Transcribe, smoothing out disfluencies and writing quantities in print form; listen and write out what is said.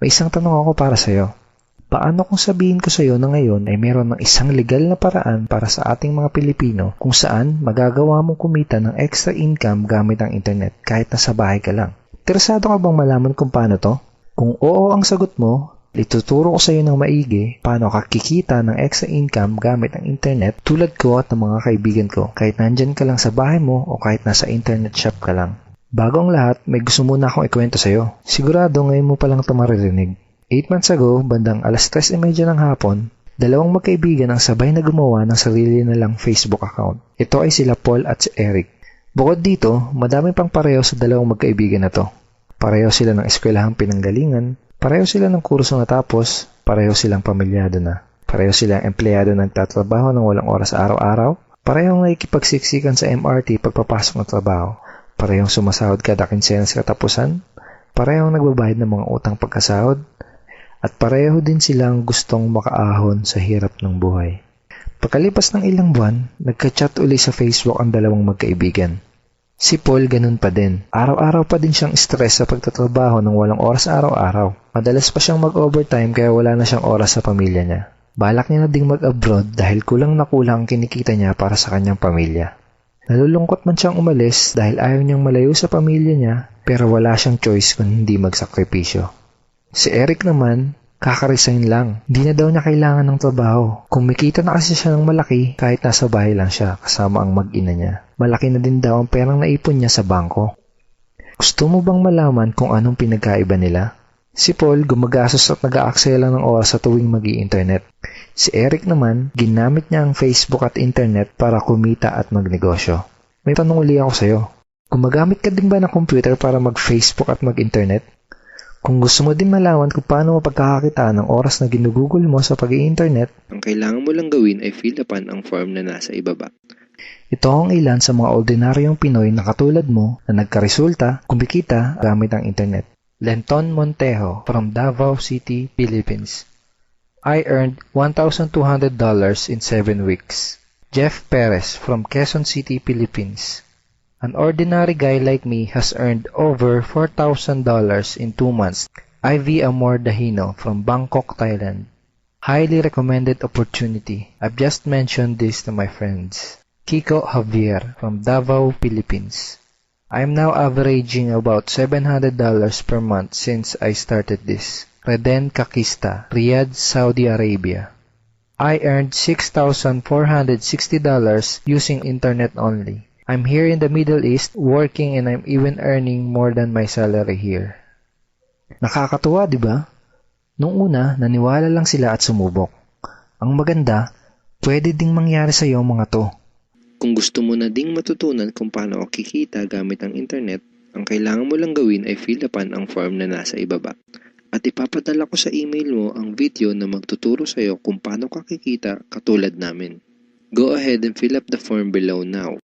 May isang tanong ako para sa'yo. Paano kung sabihin ko sa'yo na ngayon ay meron ng isang legal na paraan para sa ating mga Pilipino kung saan magagawa mong kumita ng extra income gamit ang internet kahit nasa bahay ka lang? Interesado ka bang malaman kung paano to? Kung oo ang sagot mo, ituturo ko sa iyo ng maigi paano ka kikita ng extra income gamit ang internet tulad ko at ng mga kaibigan ko kahit nandyan ka lang sa bahay mo o kahit nasa internet shop ka lang. Bago ang lahat, may gusto muna akong ikwento sa iyo. Sigurado ngayon mo palang ito maririnig. 8 months ago, bandang 3:30 ng hapon, dalawang magkaibigan ang sabay na gumawa ng sarili nilang Facebook account. Ito ay sila Paul at si Eric. Bukod dito, madami pang pareho sa dalawang magkaibigan na to. Pareho sila ng eskwelahang pinanggalingan, pareho sila ng kurso natapos, pareho silang pamilyado na. Pareho silang empleyado na nagtatrabaho ng walang oras araw-araw, parehong nakikipagsiksikan sa MRT pagpapasok ng trabaho, parehong sumasahod kada kinsenas katapusan, parehong nagbabayad ng mga utang pagkasahod, at pareho din silang gustong makaahon sa hirap ng buhay. Pagkalipas ng ilang buwan, nagka-chat uli sa Facebook ang dalawang magkaibigan. Si Paul ganun pa din. Araw-araw pa din siyang stress sa pagtatrabaho ng walang oras araw-araw. Madalas pa siyang mag-overtime kaya wala na siyang oras sa pamilya niya. Balak niya na ding mag-abroad dahil kulang na kulang ang kinikita niya para sa kanyang pamilya. Nalulungkot man siyang umalis dahil ayaw niyang malayo sa pamilya niya pero wala siyang choice kung hindi magsakripisyo. Si Eric naman, kaka-resign lang. Hindi na daw niya kailangan ng trabaho. Kumikita na kasi siya ng malaki kahit nasa bahay lang siya kasama ang mag-ina niya. Malaki na din daw ang perang naipon niya sa bangko. Gusto mo bang malaman kung anong pinagkaiba nila? Si Paul gumagastos at nag-aaksaya lang ng oras sa tuwing mag-i-internet. Si Eric naman, ginamit niya ang Facebook at internet para kumita at magnegosyo. May tanong uli ako sa'yo. Gumagamit ka din ba ng computer para mag-Facebook at mag-internet? Kung gusto mo din malaman kung paano mapagkakakitaan ng oras na ginugugol mo sa pag-i-internet, ang kailangan mo lang gawin ay fill upan ang form na nasa ibaba. Ito ang ilan sa mga ordinaryong Pinoy na katulad mo na nagkaresulta, kumikita gamit ang internet. Lenton Montejo from Davao City, Philippines. I earned $1,200 in 7 weeks. Jeff Perez from Quezon City, Philippines. An ordinary guy like me has earned over $4,000 in 2 months. Ivy Amor Dahino from Bangkok, Thailand. Highly recommended opportunity. I've just mentioned this to my friends. Kiko Javier from Davao, Philippines. I'm now averaging about $700 per month since I started this. Reden Kakista, Riyadh, Saudi Arabia. I earned $6,460 using internet only. I'm here in the Middle East working and I'm even earning more than my salary here. Nakakatuwa, di ba? Noong una, naniwala lang sila at sumubok. Ang maganda, pwede ding mangyari sa iyo mga to. Kung gusto mo na ding matutunan kung paano o kikita gamit ang internet, ang kailangan mo lang gawin ay fill upan ang form na nasa ibaba. At ipapadala ko sa email mo ang video na magtuturo sa iyo kung paano ka kikita katulad namin. Go ahead and fill up the form below now.